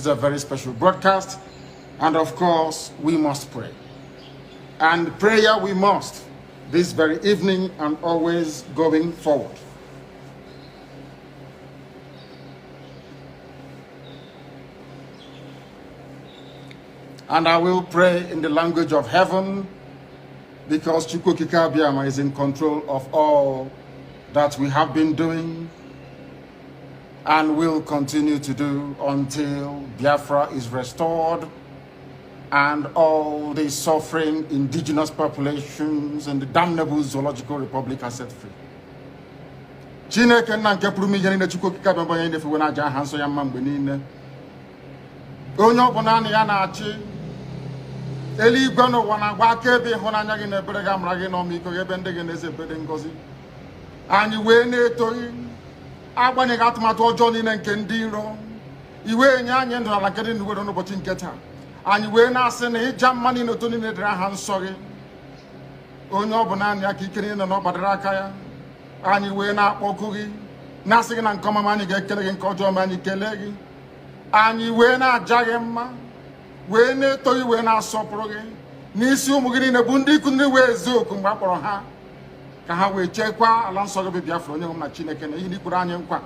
is a very special broadcast, and of course, we must pray. And prayer we must, this very evening and always going forward. And I will pray in the language of heaven, because Chukwukika Biama is in control of all that we have been doing and will continue to do until Biafra is restored and all the suffering indigenous populations and the damnable zoological republic are set free. Chineke na nke pụrụ ihe niile Chukwukika Biama onye ndefu na aja ha nsọ ya mma mgbe niile. Onye ọbụla na ya na-achị eluigwe n'ụwa na-agba akaebe ịhụnanya gị na ebere gị amara gị n'ọmịiko gị ebe ndị gị na-eze ebere ngọzi. Anyị wee na-etoghị agbanyeghị atụmatụ ọjọọ niile nke ndị iro. Iwe enye anyị ndụ n'ala nke dị ndụ n'ụbọchị nke taa. Anyị wee na-asị na ịja mma niile otu niile dịrị aha nsọ gị. Onye ọ bụ naanị aka ike niile na ọ gbadara aka ya. Anyị wee na-akpọku gị na-asị gị na nke ọma anyị ga-ekele gị, nke ọjọọ ma anyị kelee gị. Anyị wee na-aja gị mma, wee na-eto gị, wee na-asọpụrụ gị n'isi ụmụ gị niile bụ ndị ikwu ndị wee ezu oku mgbe a kpọrọ ha ka ha wee chekwaa ala nsọ gị bụ Biafra onye nwe m na Chineke na ihe n'ikwuru anyị nkwa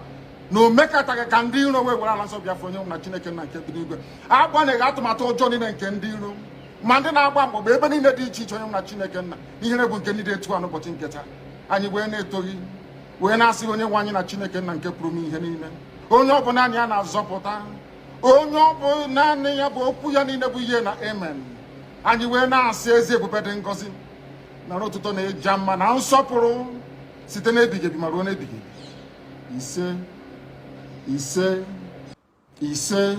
na o mekataghị ka ndị iro wee were ala nsọ Biafra onye nwe m na Chineke na nke dị n'igwe. Agbanyeghị atụmatụ ọjọọ niile nke ndị iro ma ndị na-agba mgbagba ebe niile dị iche iche onye nwe m na Chineke nna ihere bụ nke ndị dị etu a n'ụbọchị nke taa. Anyị wee na-eto gị, wee na-asị onye nwe anyị na Chineke nna nke pụrụ m ihe niile, onye ọ bụ naanị ya na-azọpụta, onye ọ bụ naanị ya bụ okwu ya niile bụ ihe na amen. Anyị wee na-asị ezi ebube dị ngọzi na ọtụtụ na ịja mma na nsọpụrụ site n'ebighị ebi ma ruo n'ebighị ebi. Ise ise ise.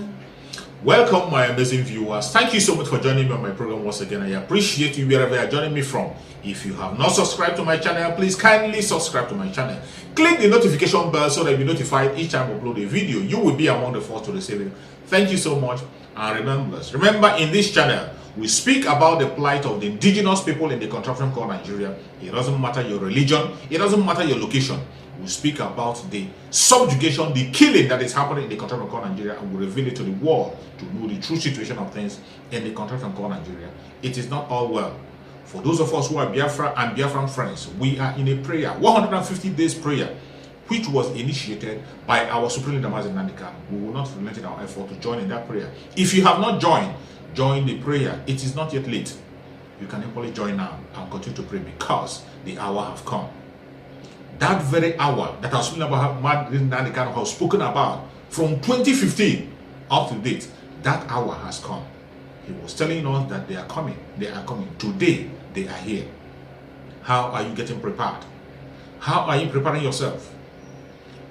Welcome, my amazing viewers. Thank you so much for joining me on my program once again. I appreciate you wherever you are joining me from. If you have not subscribed to my channel, please kindly subscribe to my channel. Click the notification bell so that you'll be notified each time I upload a video. You will be among the first to receive it. Thank you so much, and remember, in this channel, we speak about the plight of the indigenous people in the contraption called Nigeria. It doesn't matter your religion, it doesn't matter your location. We speak about the subjugation, the killing that is happening in the contraption called Nigeria, and we reveal it to the world to know the true situation of things in the contraption called Nigeria. It is not all well. For those of us who are Biafra and Biafran friends, we are in a prayer, 150 days prayer, which was initiated by our Supreme Leader Mazi Nandika. We will not relent in our effort to join in that prayer. If you have not joined, join the prayer. It is not yet late. You can simply join now and continue to pray because the hour has come. That very hour that our Supreme Leader Mazi Nandika has spoken about from 2015 up to date, that hour has come. He was telling us that they are coming. They are coming. Today, they are here. How are you getting prepared? How are you preparing yourself?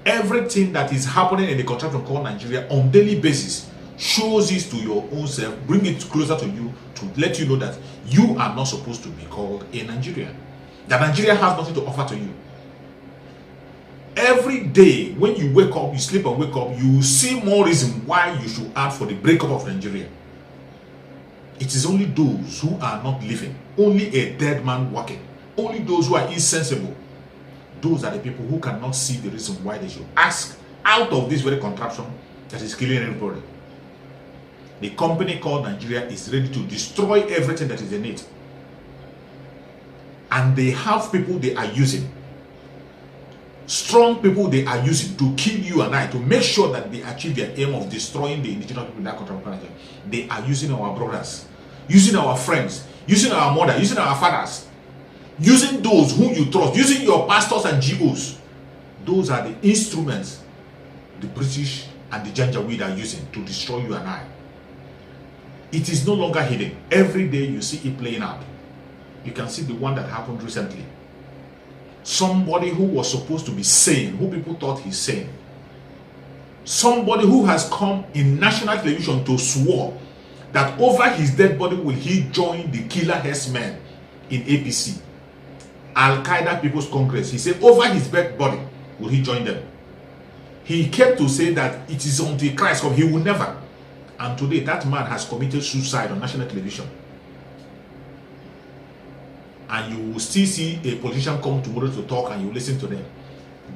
Everything that is happening in the contraption called Nigeria on daily basis shows it to your own self, bring it closer to you to let you know that you are not supposed to be called a Nigerian. That Nigeria has nothing to offer to you. Every day when you wake up, you sleep and wake up, you see more reason why you should ask for the breakup of Nigeria. It is only those who are not living, only a dead man walking, only those who are insensible. Those are the people who cannot see the reason why they should ask out of this very contraption that is killing everybody. The company called Nigeria is ready to destroy everything that is in it. And they have people they are using. Strong people they are using to kill you and I, to make sure that they achieve their aim of destroying the indigenous people in that contraption. They are using our brothers, using our friends, using our mother, using our fathers, using those whom you trust, using your pastors and GOs. Those are the instruments the British and the Janjaweed are using to destroy you and I. It is no longer hidden. Every day you see it playing out. You can see the one that happened recently. Somebody who was supposed to be sane, who people thought he's sane. Somebody who has come in national television to swear that over his dead body will he join the killer herdsmen in APC. Al-Qaeda People's Congress. He said over his dead body will he join them. He came to say that it is until Christ come, he will never. And today that man has committed suicide on national television. And you will still see a politician come tomorrow to talk and you listen to them.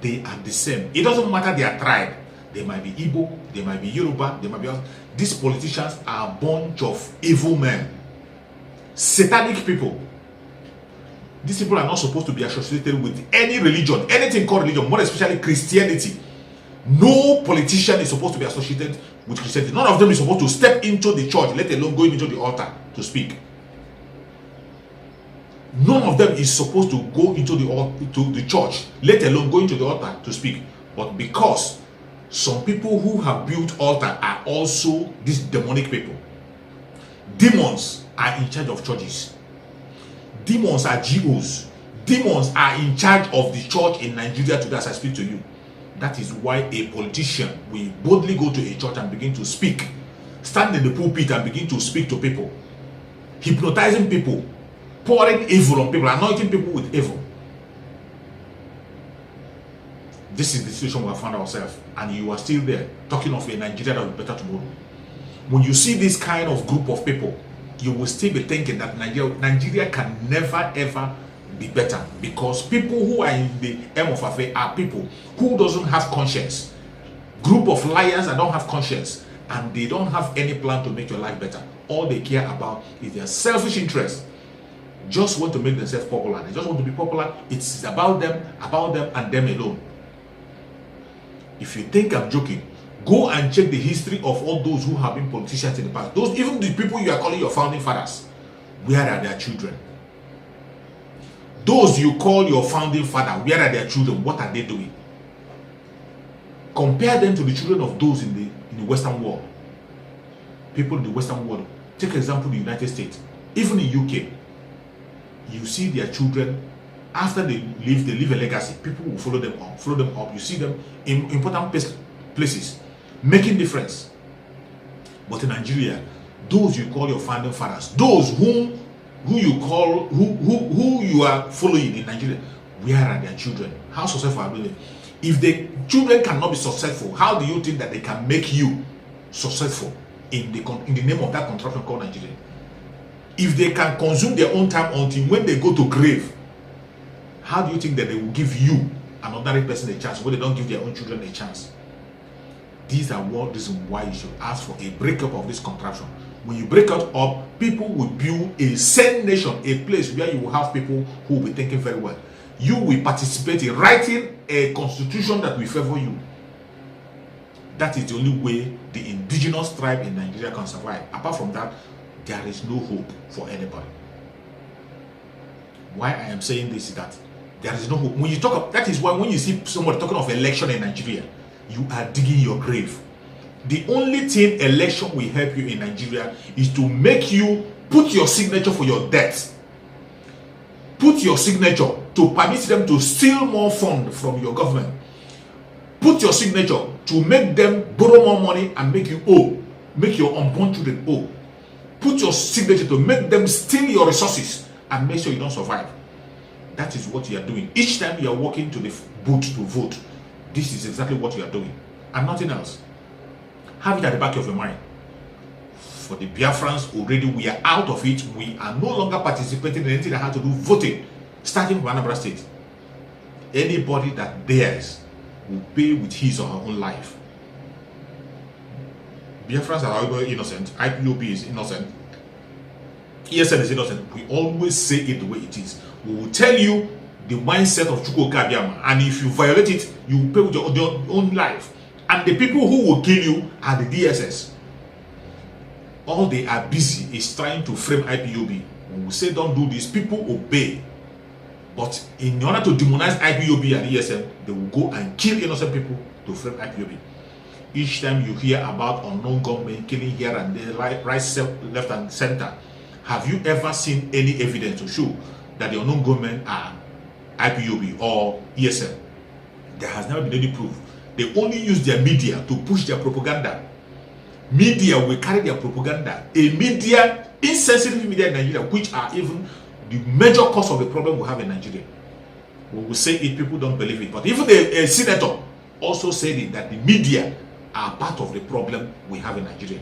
They are the same. It doesn't matter their tribe. They might be Igbo, they might be Yoruba, they might be... These politicians are a bunch of evil men. Satanic people. These people are not supposed to be associated with any religion, anything called religion, more especially Christianity. No politician is supposed to be associated with Christianity. None of them is supposed to step into the church, let alone going into the altar to speak. None of them is supposed to go into the church, let alone go into the altar to speak. But because some people who have built altar are also these demonic people. Demons are in charge of churches. Demons are GOs. Demons are in charge of the church in Nigeria today as I speak to you. That is why a politician will boldly go to a church and begin to speak. Stand in the pulpit and begin to speak to people. Hypnotizing people. Pouring evil on people. Anointing people with evil. This is the situation we have found ourselves. And you are still there talking of a Nigeria that will be better tomorrow. When you see this kind of group of people, you will still be thinking that Nigeria can never ever be better, because people who are in the aim of affair are people who doesn't have conscience. Group of liars that don't have conscience, and they don't have any plan to make your life better. All they care about is their selfish interest. Just want to make themselves popular. They just want to be popular. It's about them and them alone. If you think I'm joking, go and check the history of all those who have been politicians in the past. Those, even the people you are calling your founding fathers, where are their children? Those you call your founding father, where are their children? What are they doing? Compare them to the children of those in the Western world. People in the Western world. Take example the United States. Even in UK, you see their children, after they leave a legacy. People will follow them up. You see them in important places, making difference. But in Nigeria, those you call your founding fathers, those who you are following in Nigeria, where are their children? How successful are they? If the children cannot be successful, how do you think that they can make you successful in the name of that contraption called Nigeria? If they can consume their own time until when they go to grave, how do you think that they will give you, an ordinary person, a chance when they don't give their own children a chance? These are one reason why you should ask for a breakup of this contraption. When you break it up, people will build a sane nation, a place where you will have people who will be thinking very well. You will participate in writing a constitution that will favor you. That is the only way the indigenous tribe in Nigeria can survive. Apart from that, there is no hope for anybody. Why I am saying this is that there is no hope. When you talk of, that is why when you see somebody talking of election in Nigeria, you are digging your grave. The only thing election will help you in Nigeria is to make you put your signature for your debt. Put your signature to permit them to steal more funds from your government. Put your signature to make them borrow more money and make you owe. Make your unborn children owe. Put your signature to make them steal your resources and make sure you don't survive. That is what you are doing. Each time you are walking to the booth to vote, this is exactly what you are doing and nothing else. Have it at the back of your mind. For the Biafrans, already we are out of it. We are no longer participating in anything that has to do with voting, starting from Anambra State. Anybody that dares will pay with his or her own life. Biafrans are however innocent. IPOB is innocent. ESN is innocent. We always say it the way it is. We will tell you the mindset of Chukwu Kabiama, and if you violate it, you will pay with your own life. And the people who will kill you are the DSS. All they are busy is trying to frame IPOB. When we say don't do this, people obey. But in order to demonize IPOB and ESM, they will go and kill innocent people to frame IPOB. Each time you hear about unknown gunmen killing here and there, right, left and center, have you ever seen any evidence to show that the unknown gunmen are IPOB or ESM? There has never been any proof. They only use their media to push their propaganda. Media will carry their propaganda. Insensitive media in Nigeria, which are even the major cause of the problem we have in Nigeria. When we say it, people don't believe it. But even a senator also said it, that the media are part of the problem we have in Nigeria.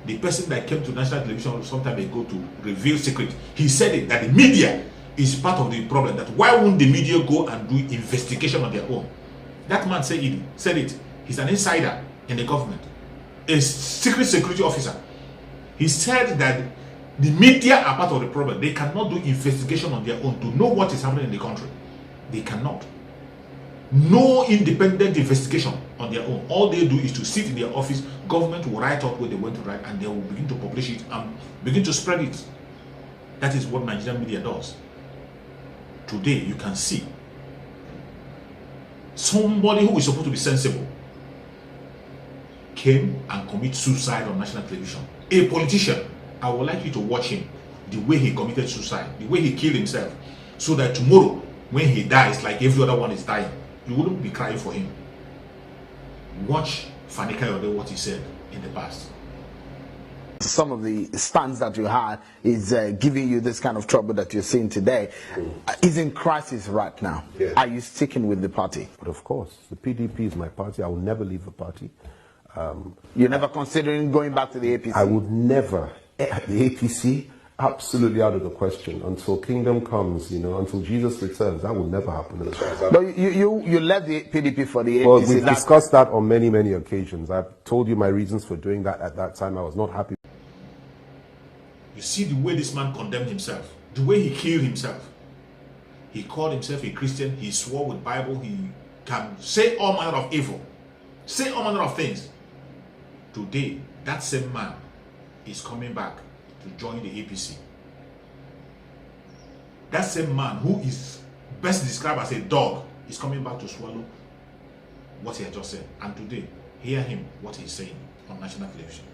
The person that came to national television some time ago to reveal secret, he said it, that the media is part of the problem. That why won't the media go and do investigation on their own? That man said it. He's an insider in the government, a secret security officer. He said that the media are part of the problem. They cannot do investigation on their own to know what is happening in the country. They cannot. No independent investigation on their own. All they do is to sit in their office. Government will write up what they want to write, and they will begin to publish it and begin to spread it. That is what Nigerian media does. Today, you can see somebody who is supposed to be sensible came and commit suicide on national television. A politician. I would like you to watch him, the way he committed suicide, the way he killed himself, so that tomorrow, when he dies, like every other one is dying, you wouldn't be crying for him. Watch Fani-Kayode, what he said in the past. Some of the stands that you had is giving you this kind of trouble that you're seeing today. Is in crisis right now. Yeah. Are you sticking with the party? But of course, the PDP is my party. I will never leave the party. You're never considering going back to the APC? I would never. The APC, absolutely out of the question. Until kingdom comes, you know, until Jesus returns, that will never happen. But you left the PDP for the APC. Well, we've discussed that on many, many occasions. I've told you my reasons for doing that at that time. I was not happy. You see the way this man condemned himself, the way he killed himself. He called himself a Christian. He swore with Bible. He can say all manner of evil, say all manner of things. Today, that same man is coming back to join the APC. That same man who is best described as a dog is coming back to swallow what he had just said. And today, hear him, what he's saying on national television.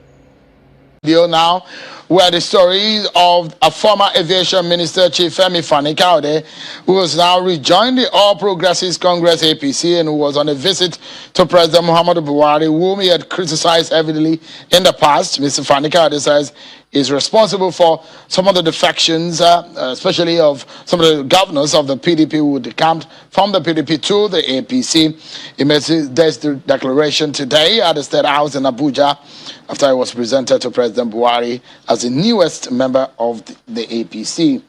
Now, where the story of a former aviation minister, Chief Fani-Kayode, who has now rejoined the All Progressives Congress APC and who was on a visit to President Muhammadu Buhari, whom he had criticized heavily in the past. Mr. Fani-Kayode says is responsible for some of the defections, especially of some of the governors of the PDP who decamped from the PDP to the APC. He made this declaration today at the State House in Abuja after he was presented to President Buhari as the newest member of the APC.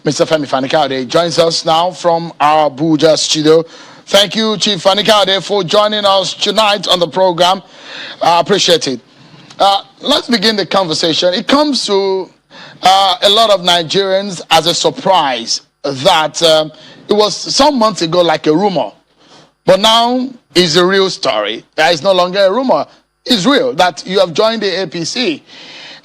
Mr. Fani-Kayode joins us now from our Abuja studio. Thank you, Chief Fani-Kayode, for joining us tonight on the program. I appreciate it. Let's begin the conversation. It comes to a lot of Nigerians as a surprise that it was some months ago like a rumor, but now it's a real story. There is no longer a rumor. It's real that you have joined the APC.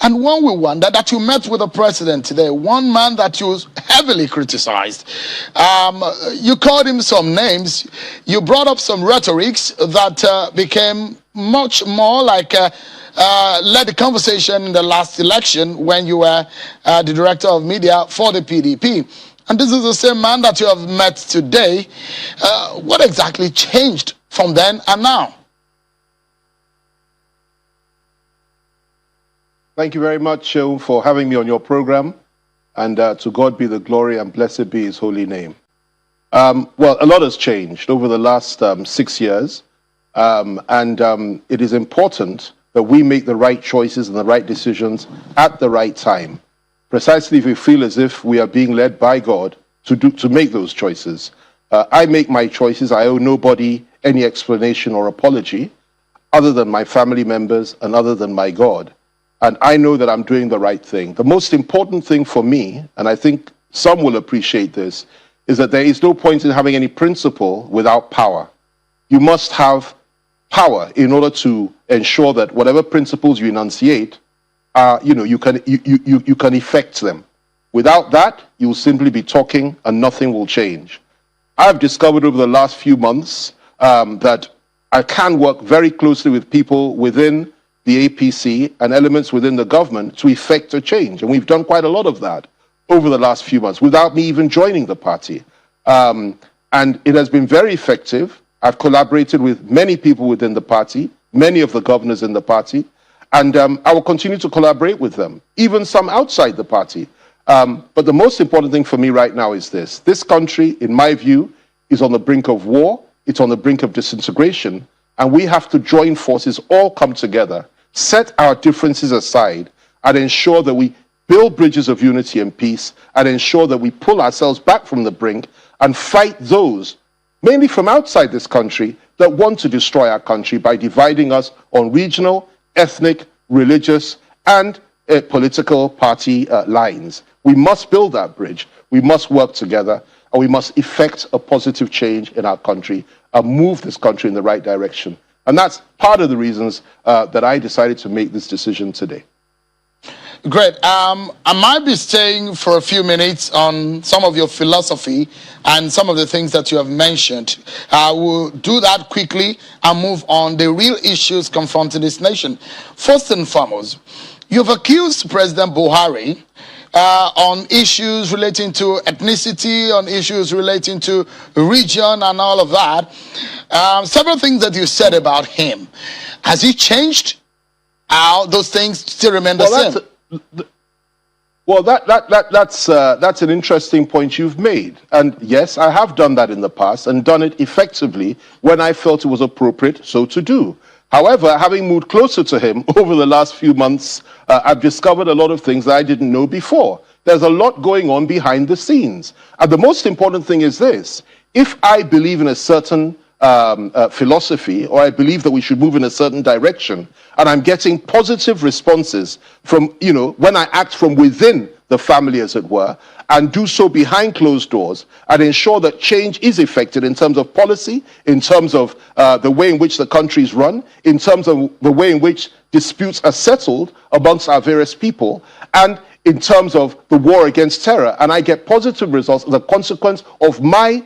And one will wonder that you met with the president today, one man that you heavily criticized. You called him some names. You brought up some rhetorics that became much more like led the conversation in the last election when you were the director of media for the PDP. And this is the same man that you have met today. What exactly changed from then and now? Thank you very much for having me on your program, and to God be the glory and blessed be his holy name. Well, a lot has changed over the last 6 years, and it is important that we make the right choices and the right decisions at the right time, precisely if we feel as if we are being led by God to make those choices. I make my choices. I owe nobody any explanation or apology other than my family members and other than my God. And I know that I'm doing the right thing. The most important thing for me, and I think some will appreciate this, is that there is no point in having any principle without power. You must have power in order to ensure that whatever principles you enunciate, you can effect them. Without that, you will simply be talking and nothing will change. I've discovered over the last few months that I can work very closely with people within the APC and elements within the government to effect a change. And we've done quite a lot of that over the last few months without me even joining the party. And it has been very effective. I've collaborated with many people within the party, many of the governors in the party, and I will continue to collaborate with them, even some outside the party. But the most important thing for me right now is this. This country, in my view, is on the brink of war. It's on the brink of disintegration. And we have to join forces, all come together, set our differences aside, and ensure that we build bridges of unity and peace, and ensure that we pull ourselves back from the brink and fight those, mainly from outside this country, that want to destroy our country by dividing us on regional, ethnic, religious, and political party lines. We must build that bridge. We must work together, and we must effect a positive change in our country and move this country in the right direction. And that's part of the reasons that I decided to make this decision today. Great. I might be staying for a few minutes on some of your philosophy and some of the things that you have mentioned. I will do that quickly and move on the real issues confronting this nation. First and foremost, you've accused President Buhari on issues relating to ethnicity, on issues relating to region and all of that. Several things that you said about him. Has he changed? Those things still remain the same? That's an interesting point you've made. And yes, I have done that in the past and done it effectively when I felt it was appropriate so to do. However, having moved closer to him over the last few months, I've discovered a lot of things that I didn't know before. There's a lot going on behind the scenes. And the most important thing is this. If I believe in a certain philosophy, or I believe that we should move in a certain direction, and I'm getting positive responses from, when I act from within the family, as it were, and do so behind closed doors, and ensure that change is effected in terms of policy, in terms of the way in which the country is run, in terms of the way in which disputes are settled amongst our various people, and in terms of the war against terror, and I get positive results as a consequence of my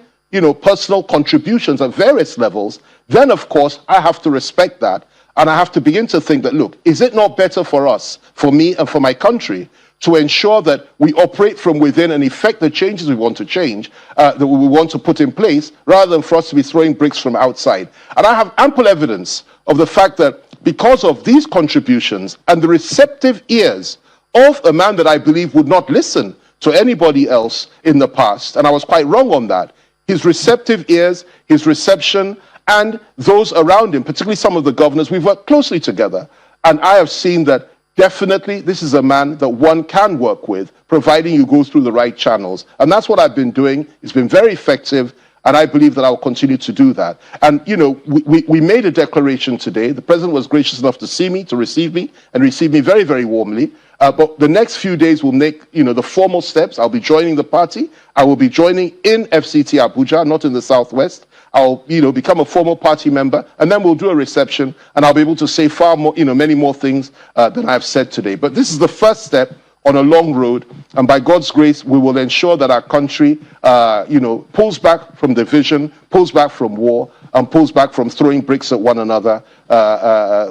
personal contributions at various levels, then of course I have to respect that. And I have to begin to think that, look, is it not better for us, for me and for my country, to ensure that we operate from within and effect the changes we want to change, that we want to put in place, rather than for us to be throwing bricks from outside? And I have ample evidence of the fact that because of these contributions and the receptive ears of a man that I believe would not listen to anybody else in the past, and I was quite wrong on that, his receptive ears, his reception, and those around him, particularly some of the governors, we've worked closely together. And I have seen that definitely this is a man that one can work with, providing you go through the right channels. And that's what I've been doing. It's been very effective, and I believe that I will continue to do that. And, we made a declaration today. The president was gracious enough to see me, to receive me, and receive me very, very warmly. But the next few days will make, the formal steps. I'll be joining the party. I will be joining in FCT Abuja, not in the Southwest. I'll, become a formal party member, and then we'll do a reception, and I'll be able to say far more, many more things than I've said today. But this is the first step on a long road, and by God's grace, we will ensure that our country, pulls back from division, pulls back from war, and pulls back from throwing bricks at one another,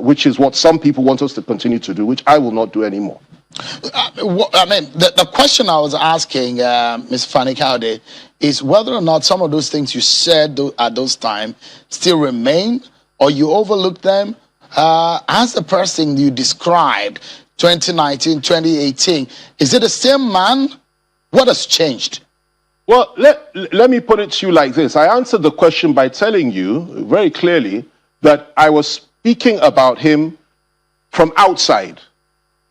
which is what some people want us to continue to do, which I will not do anymore. The question I was asking, Ms. Fani-Kayode, is whether or not some of those things you said at those times still remain, or you overlooked them. As the person you described, 2019, 2018, is it the same man? What has changed? Well, let me put it to you like this. I answered the question by telling you very clearly that I was speaking about him from outside.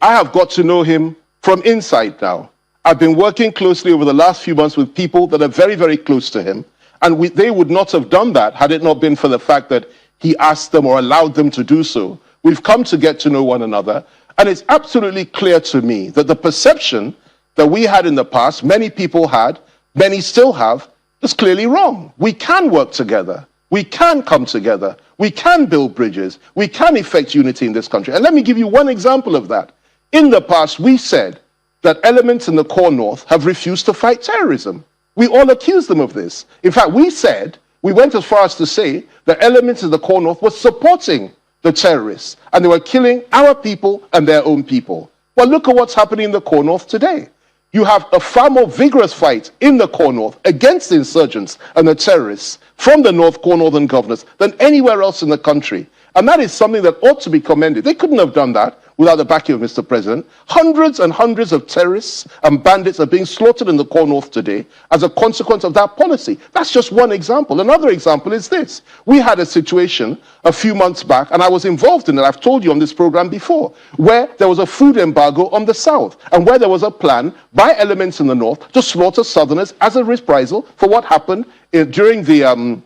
I have got to know him from inside now. I've been working closely over the last few months with people that are very, very close to him. And they would not have done that had it not been for the fact that he asked them or allowed them to do so. We've come to get to know one another. And it's absolutely clear to me that the perception that we had in the past, many people had, many still have, is clearly wrong. We can work together. We can come together. We can build bridges. We can effect unity in this country. And let me give you one example of that. In the past, we said that elements in the core north have refused to fight terrorism. We all accused them of this. In fact, we went as far as to say that elements in the core north were supporting the terrorists, and they were killing our people and their own people. Well, look at what's happening in the core north today. You have a far more vigorous fight in the core north against the insurgents and the terrorists from the core northern governors than anywhere else in the country. And that is something that ought to be commended. They couldn't have done that without the backing of Mr. President. Hundreds and hundreds of terrorists and bandits are being slaughtered in the core north today as a consequence of that policy. That's just one example. Another example is this. We had a situation a few months back, and I was involved in it, I've told you on this program before, where there was a food embargo on the south, and where there was a plan by elements in the north to slaughter southerners as a reprisal for what happened during the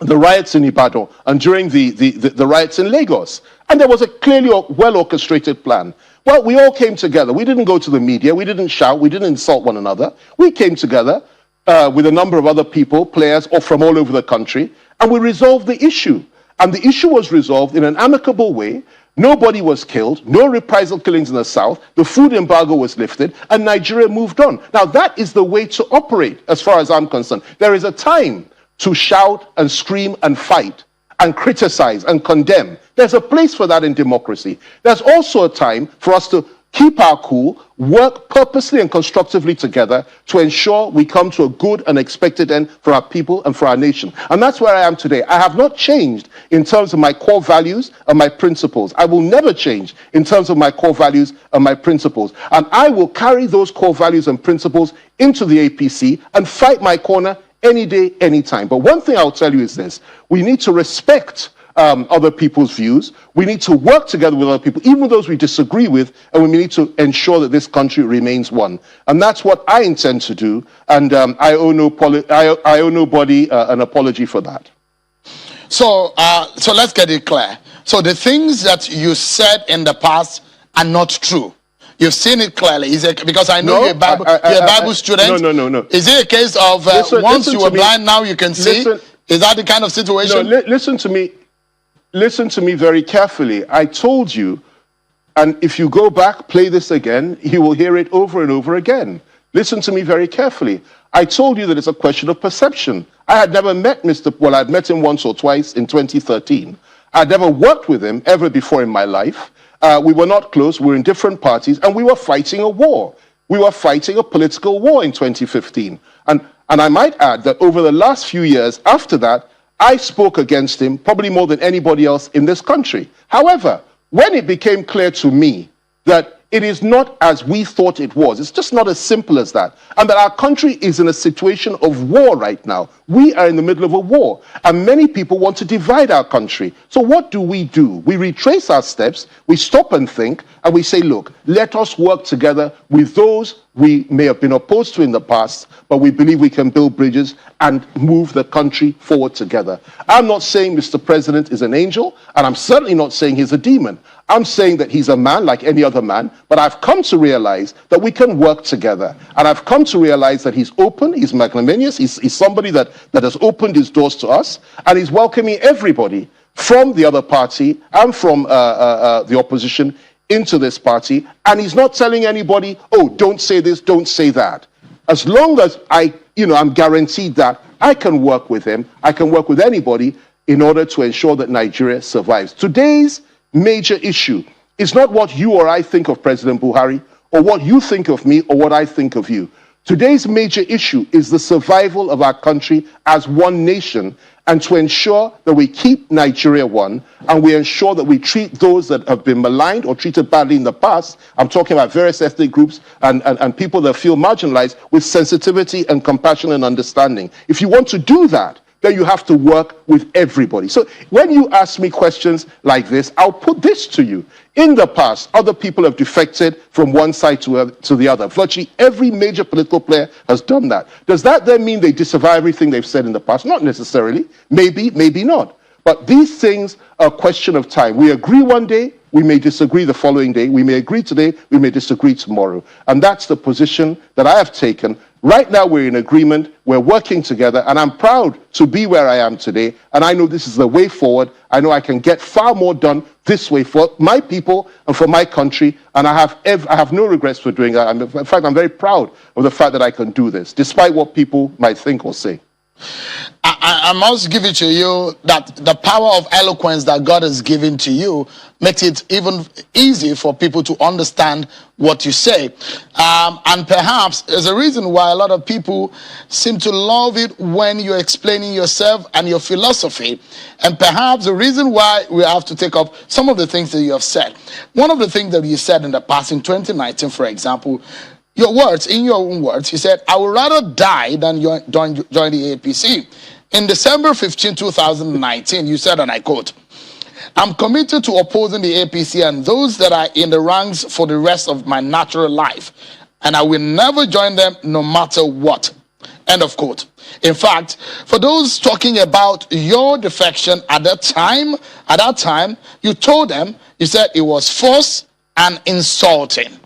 riots in Ibadan and during the riots in Lagos. And there was a clearly well-orchestrated plan. Well, we all came together. We didn't go to the media. We didn't shout. We didn't insult one another. We came together with a number of other people, players from all over the country, and we resolved the issue. And the issue was resolved in an amicable way. Nobody was killed, no reprisal killings in the south, the food embargo was lifted, and Nigeria moved on. Now, that is the way to operate, as far as I'm concerned. There is a time to shout and scream and fight and criticize and condemn. There's a place for that in democracy. There's also a time for us to keep our cool, work purposely and constructively together to ensure we come to a good and expected end for our people and for our nation. And that's where I am today. I have not changed in terms of my core values and my principles. I will never change in terms of my core values and my principles. And I will carry those core values and principles into the APC and fight my corner any day, any time. But one thing I'll tell you is this. We need to respect other people's views. We need to work together with other people, even those we disagree with, and we need to ensure that this country remains one. And that's what I intend to do, and I owe nobody an apology for that. So let's get it clear. So the things that you said in the past are not true. You've seen it clearly. Is it because I know you're a Bible student? No. Is it a case of once you were blind, now you can see? Is that the kind of situation? No, listen to me. Listen to me very carefully. I told you, and if you go back, play this again, you will hear it over and over again. Listen to me very carefully. I told you that it's a question of perception. I had never met I'd met him once or twice in 2013. I'd never worked with him ever before in my life. We were not close, we were in different parties, and we were fighting a war. We were fighting a political war in 2015. And I might add that over the last few years after that, I spoke against him probably more than anybody else in this country. However, when it became clear to me that it is not as we thought it was, it's just not as simple as that, and that our country is in a situation of war right now. We are in the middle of a war, and many people want to divide our country. So what do? We retrace our steps, we stop and think, and we say, look, let us work together with those we may have been opposed to in the past, but we believe we can build bridges and move the country forward together. I'm not saying Mr. President is an angel, and I'm certainly not saying he's a demon. I'm saying that he's a man like any other man, but I've come to realize that we can work together. And I've come to realize that he's open, he's magnanimous, he's somebody that has opened his doors to us, and he's welcoming everybody from the other party and from the opposition into this party, and he's not telling anybody, oh, don't say this, don't say that. As long as I'm guaranteed that I can work with him, I can work with anybody in order to ensure that Nigeria survives. Today's major issue is not what you or I think of President Buhari, or what you think of me, or what I think of you. Today's major issue is the survival of our country as one nation, and to ensure that we keep Nigeria one, and we ensure that we treat those that have been maligned or treated badly in the past, I'm talking about various ethnic groups and people that feel marginalized, with sensitivity and compassion and understanding. If you want to do that, then you have to work with everybody. So when you ask me questions like this, I'll put this to you. In the past, other people have defected from one side to the other. Virtually every major political player has done that. Does that then mean they disavow everything they've said in the past? Not necessarily. Maybe, maybe not. But these things are a question of time. We agree one day, we may disagree the following day. We may agree today, we may disagree tomorrow. And that's the position that I have taken. Right now, we're in agreement, we're working together, and I'm proud to be where I am today, and I know this is the way forward. I know I can get far more done this way for my people and for my country, and I have no regrets for doing that. In fact, I'm very proud of the fact that I can do this, despite what people might think or say. I must give it to you that the power of eloquence that God has given to you makes it even easy for people to understand what you say. And perhaps there's a reason why a lot of people seem to love it when you're explaining yourself and your philosophy. And perhaps the reason why we have to take up some of the things that you have said. One of the things that you said in the past, in 2019, for example, your words, in your own words, you said, I would rather die than join the APC. In December 15, 2019, you said, and I quote, I'm committed to opposing the APC and those that are in the ranks for the rest of my natural life, and I will never join them no matter what. End of quote. In fact, for those talking about your defection at that time, you told them, you said it was false and insulting.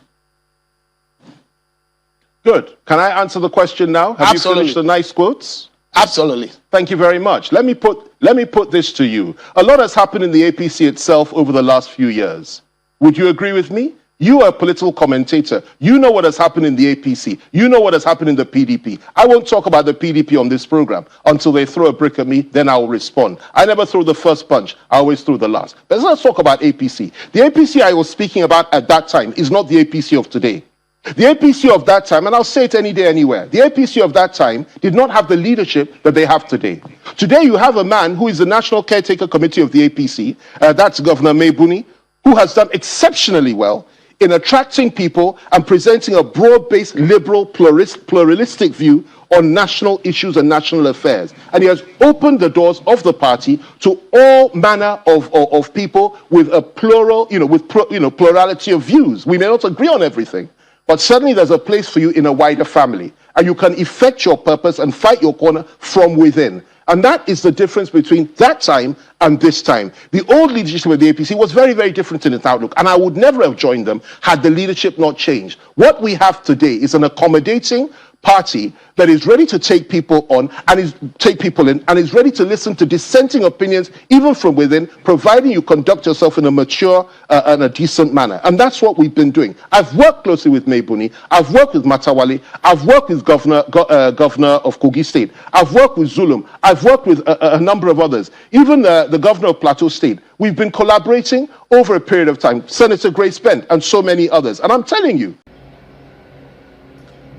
Good. Can I answer the question now? Have Absolutely. you finished the nice quotes? Absolutely. Thank you very much. Let me put this to you. A lot has happened in the APC itself over the last few years. Would you agree with me? You are a political commentator. You know what has happened in the APC. You know what has happened in the PDP. I won't talk about the PDP on this program until they throw a brick at me, then I will respond. I never throw the first punch. I always throw the last. But let's talk about APC. The APC I was speaking about at that time is not the APC of today. The APC of that time, and I'll say it any day, anywhere, the APC of that time did not have the leadership that they have today. Today you have a man who is the National Caretaker Committee of the APC, that's Governor Mebuni, who has done exceptionally well in attracting people and presenting a broad-based, liberal, pluralistic view on national issues and national affairs. And he has opened the doors of the party to all manner of people with a plural, plurality of views. We may not agree on everything, but certainly there's a place for you in a wider family. And you can effect your purpose and fight your corner from within. And that is the difference between that time and this time. The old leadership of the APC was very, very different in its outlook. And I would never have joined them had the leadership not changed. What we have today is an accommodating party that is ready to take people on and take people in and is ready to listen to dissenting opinions even from within, providing you conduct yourself in a mature and a decent manner. And that's what we've been doing. I've worked closely with Mebuni. I've worked with Matawale. I've worked with Governor of Kogi State. I've worked with Zulum. I've worked with a number of others. Even the governor of Plateau State. We've been collaborating over a period of time. Senator Grace Bent and so many others. And I'm telling you,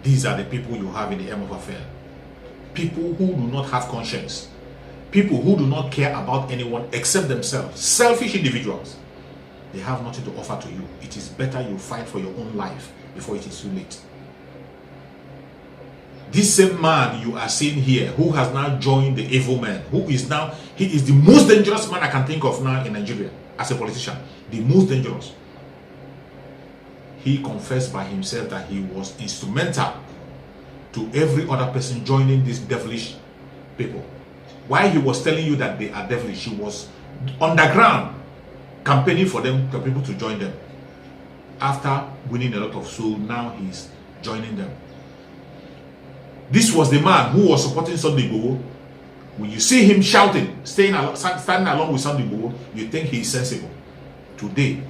these are the people you have in the M of affair. People who do not have conscience. People who do not care about anyone except themselves. Selfish individuals. They have nothing to offer to you. It is better you fight for your own life before it is too late. This same man you are seeing here, who has now joined the evil man, he is the most dangerous man I can think of now in Nigeria as a politician. The most dangerous. He confessed by himself that he was instrumental to every other person joining these devilish people. While he was telling you that they are devilish, he was underground campaigning for them, for people to join them. After winning a lot of souls, now he's joining them. This was the man who was supporting Sunday Igboho. When you see him shouting, standing along with Sunday Igboho, you think he is sensible. Today,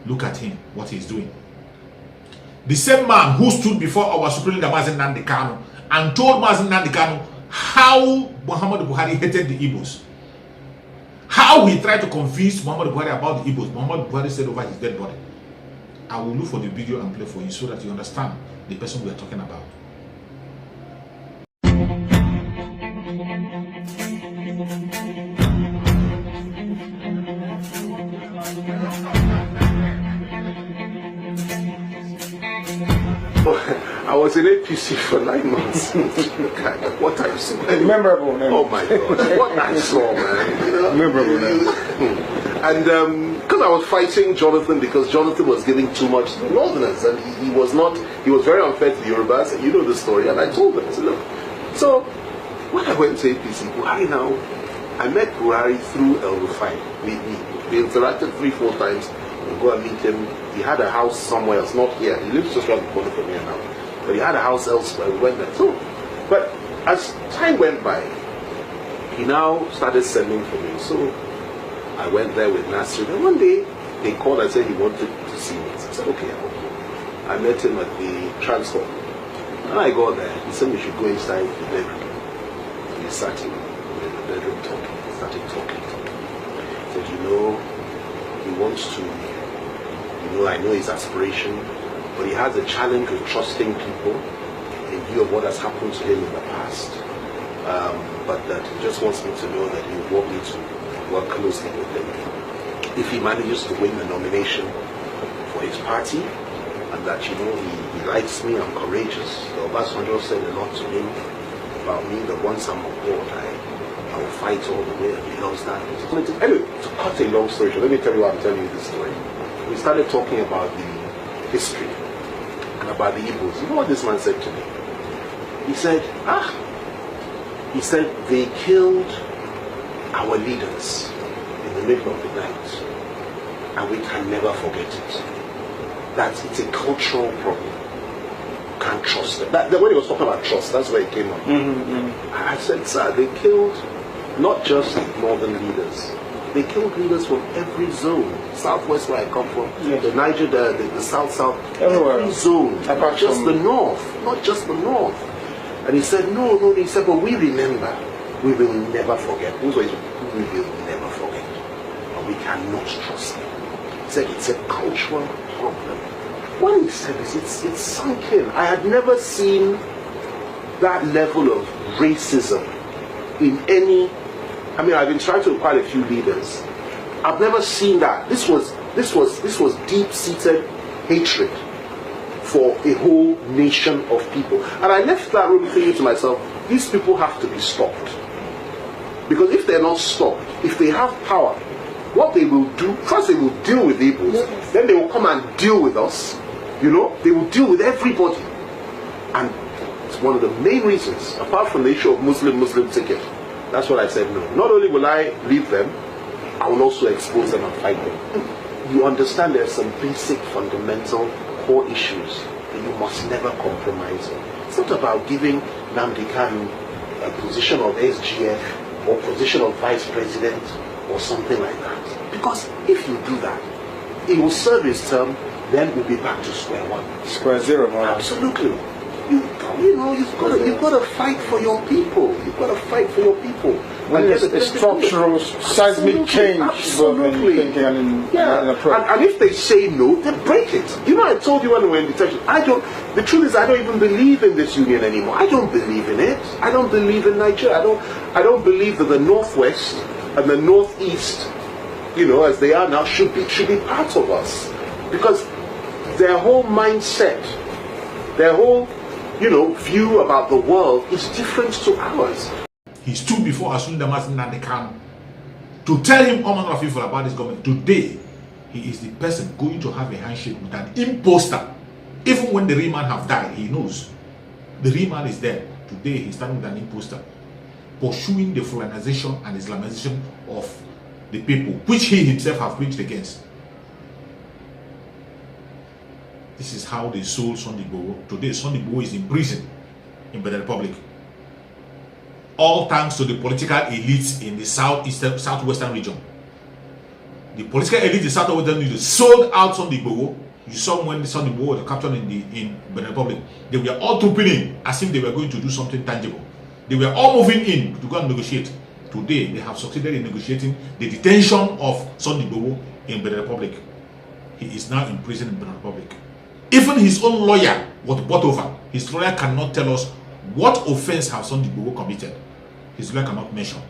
look at him, what he's doing. The same man who stood before our Supreme Leader Mazi Nnamdi Kanu and told Mazi Nnamdi Kanu how Muhammadu Buhari hated the Igbos. How he tried to convince Muhammadu Buhari about the Igbos. Muhammadu Buhari said over his dead body. I will look for the video and play for you so that you understand the person we are talking about. I was in APC for 9 months. What I saw. Memorable, man. Oh my God. What I saw, man. Memorable, man. And because I was fighting Jonathan because Jonathan was giving too much to the Northerners and he was very unfair to the Yorubas, and you know the story. And I told them, I said, look. So when I went to APC, Buhari now, I met Buhari through El Rufai. We interacted 3-4 times. We go and meet him. He had a house somewhere else, not here. He lives just around the corner from here now. But he had a house elsewhere. We went there. So, but as time went by, he now started sending for me. So I went there with Nasir. And one day they called and said he wanted to see me. So I said, okay, I'll go. I met him at the trans hall. When I got there, he said we should go inside the bedroom. we sat in the bedroom talking. He started talking. He said, he wants to, I know his aspiration, but he has a challenge with trusting people in view of what has happened to him in the past. But that he just wants me to know that he would want me to work closely with him if he manages to win the nomination for his party, and that he likes me, I'm courageous. The Obasanjo said a lot to him about me, that once I'm on board, I will fight all the way, and he loves that. Anyway, to cut a long story short, let me tell you why I'm telling you this story. We started talking about the history and about the Igbos. You know what this man said to me? He said, they killed our leaders in the middle of the night, and we can never forget it. That it's a cultural problem. You can't trust them. When he was talking about trust, that's where it came up. I said, sir, they killed not just northern leaders. They killed leaders from every zone. Southwest, where I come from, the Niger, the south, everywhere. Every zone. Not just the north. And he said, no, he said, but we remember. We will never forget. We will never forget. And we cannot trust them. He said, it's a cultural problem. When he said this, it's sunk in. I had never seen that level of racism in any. I mean, I've been talking to quite a few leaders. I've never seen that. This was deep-seated hatred for a whole nation of people. And I left that room thinking to myself, these people have to be stopped. Because if they're not stopped, if they have power, what they will do, first they will deal with the Igbos, then they will come and deal with us. They will deal with everybody. And it's one of the main reasons, apart from the issue of Muslim ticket. That's what I said, no. Not only will I leave them, I will also expose them and fight them. You understand there are some basic, fundamental, core issues that you must never compromise on. It's not about giving Nnamdi Kanu a position of SGF or position of vice president or something like that. Because if you do that, he will serve his term, then we'll be back to square one. Square zero, man. Absolutely. You've got to fight for your people. You've got to fight for your people. When there's a structural, seismic change, absolutely. In thinking and in approach. And if they say no, then break it. I told you when we were in detention, the truth is I don't even believe in this union anymore. I don't believe in it. I don't believe in Nigeria. I don't believe that the Northwest and the Northeast, as they are now, should be part of us. Because their whole mindset, their whole view about the world is different to ours. He stood before Asun Damas Nnamdi Kanu to tell him all manner of people about this government. Today, he is the person going to have a handshake with an imposter. Even when the real man have died, he knows. The real man is dead. Today, he's standing with an imposter, pursuing the Fulanization and Islamization of the people, which he himself have preached against. This is how they sold Sunday Igboho. Today, Sunday Igboho is in prison in Benin Republic. All thanks to the political elites in the southwestern region. The political elite in the southwestern region sold out Sunday Igboho. You saw when the Sunday Igboho was captured in Benin Republic. They were all trooping in as if they were going to do something tangible. They were all moving in to go and negotiate. Today, they have succeeded in negotiating the detention of Sunday Igboho in Benin Republic. He is now in prison in Benin Republic. Even his own lawyer was bought over. His lawyer cannot tell us what offense have Sunday Igboho committed. His lawyer cannot mention.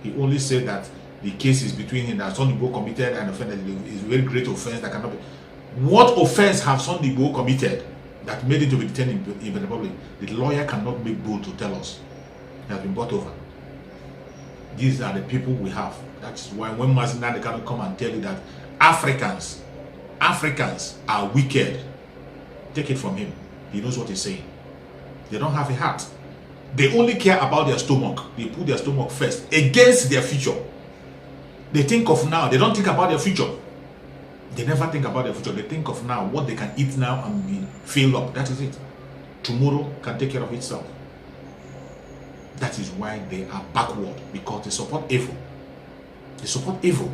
He only said that the case is between him that Sunday Igboho committed and offended is a very great offense that cannot be. What offense have Sunday Igboho committed that made him to be detained in the Republic? The lawyer cannot make bold to tell us. He has been bought over. These are the people we have. That's why when Mazi Nnamdi Kanu come and tell you that Africans are wicked, take it from him. He knows what he's saying. They don't have a heart. They only care about their stomach. They put their stomach first against their future. They think of now. They don't think about their future. They never think about their future. They think of now, what they can eat now and be filled up. That is it. Tomorrow can take care of itself. That is why they are backward, because they support evil. They support evil.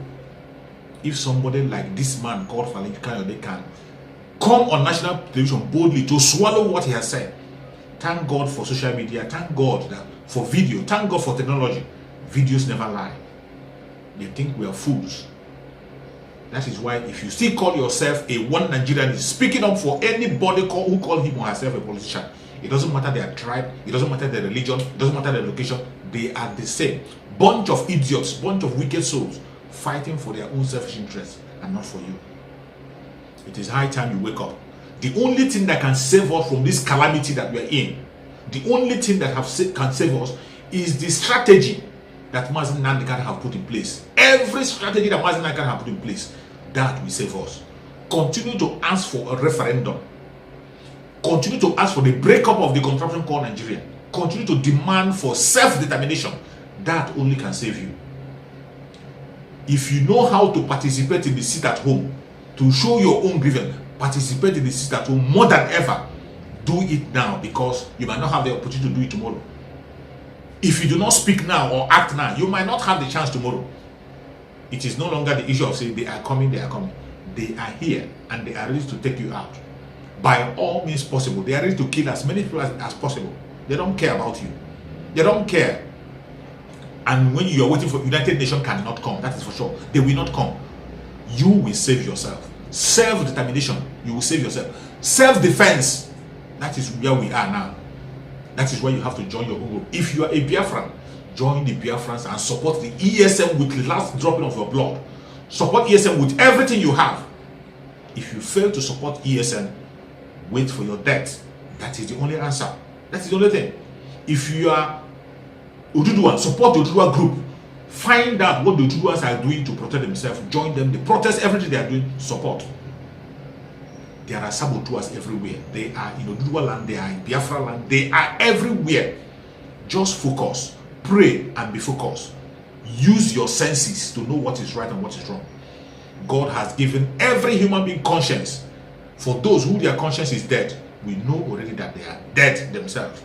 If somebody like this man called Fani-Kayode can come on national television boldly to swallow what he has said, Thank God for social media. Thank God for video. Thank God for technology. Videos never lie. They think we are fools. That is why if you still call yourself a one Nigerian is speaking up for anybody who call him or herself a politician, it doesn't matter their tribe, it doesn't matter their religion, it doesn't matter their location, they are the same. Bunch of idiots, bunch of wicked souls fighting for their own selfish interests and not for you. It is high time you wake up. The only thing that can save us from this calamity that we are in, the only thing that can save us is the strategy that Mazi Nnamdi Kanu have put in place. Every strategy that Mazi Nnamdi Kanu have put in place, that will save us. Continue to ask for a referendum. Continue to ask for the breakup of the contraption called Nigeria. Continue to demand for self-determination. That only can save you. If you know how to participate in the seat at home, to show your own grievance, participate in the seat at home more than ever. Do it now, because you might not have the opportunity to do it tomorrow. If you do not speak now or act now, you might not have the chance tomorrow. It is no longer the issue of saying they are coming, they are coming. They are here and they are ready to take you out. By all means possible, they are ready to kill as many people as possible. They don't care about you. They don't care. And when you are waiting for United Nations cannot come, that is for sure. They will not come. You will save yourself. Self-determination, you will save yourself. Self-defense, that is where we are now. That is where you have to join your own group. If you are a Biafran, join the Biafrans and support the ESM with the last dropping of your blood. Support ESM with everything you have. If you fail to support ESM, wait for your death. That is the only answer. That is the only thing. If you are Oduduwa, support the Oduduwa group. Find out what the Oduduwas are doing to protect themselves. Join them. They protest everything they are doing. Support. There are saboteurs everywhere. They are in Oduduwa land. They are in Biafra land. They are everywhere. Just focus. Pray and be focused. Use your senses to know what is right and what is wrong. God has given every human being conscience. For those who their conscience is dead, we know already that they are dead themselves.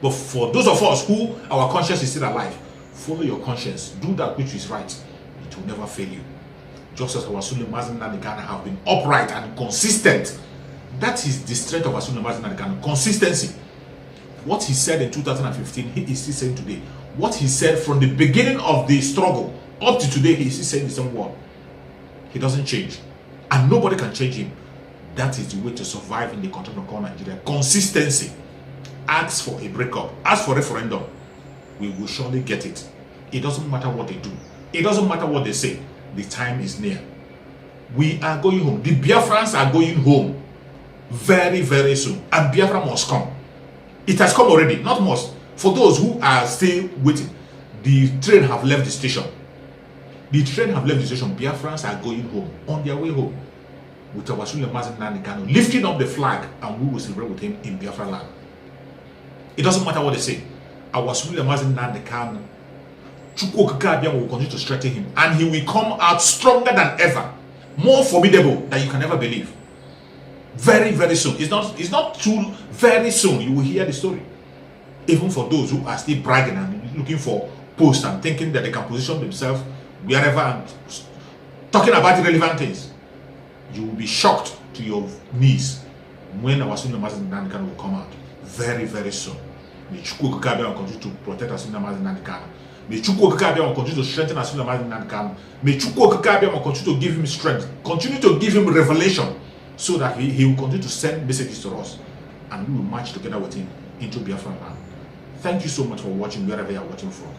But for those of us who our conscience is still alive, follow your conscience. Do that which is right. It will never fail you. Just as our Sunni Mazi Nnamdi Kanu have been upright and consistent. That is the strength of our Sunni Mazi Nnamdi Kanu. Consistency. What he said in 2015, he is still saying today. What he said from the beginning of the struggle up to today, he is still saying the same word. He doesn't change. And nobody can change him. That is the way to survive in the country called Nigeria. Consistency. Ask for a breakup. Ask for a referendum. We will surely get it. It doesn't matter what they do. It doesn't matter what they say. The time is near. We are going home. The Biafrans are going home very, very soon. And Biafra must come. It has come already. Not must. For those who are still waiting, the train have left the station. The train have left the station. Biafrans are going home. On their way home. With our Sunni Mazi Nnamdi Kanu lifting up the flag, and we will celebrate with him in Biafra land. It doesn't matter what they say. Our Sunni Mazi Nnamdi Kanu, Chukwu Okike Abiama will continue to strengthen him, and he will come out stronger than ever, more formidable than you can ever believe. Very, very soon. It's not too very soon. You will hear the story. Even for those who are still bragging and looking for posts and thinking that they can position themselves wherever and talking about irrelevant things. You will be shocked to your knees when our Sunni Mazi Nnamdi Kanu will come out very, very soon. May Chukwu Okike Abiama continue to protect our Sunni Mazi Nnamdi Kanu. May Chukwu Okike Abiama continue to strengthen our Sunni Mazi Nnamdi Kanu. May Chukwu Okike Abiama continue to give him strength, continue to give him revelation, so that he will continue to send messages to us, and we will march together with him into Biafra land. Thank you so much for watching wherever you are watching from,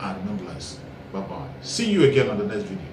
and remember us. Bye bye. See you again on the next video.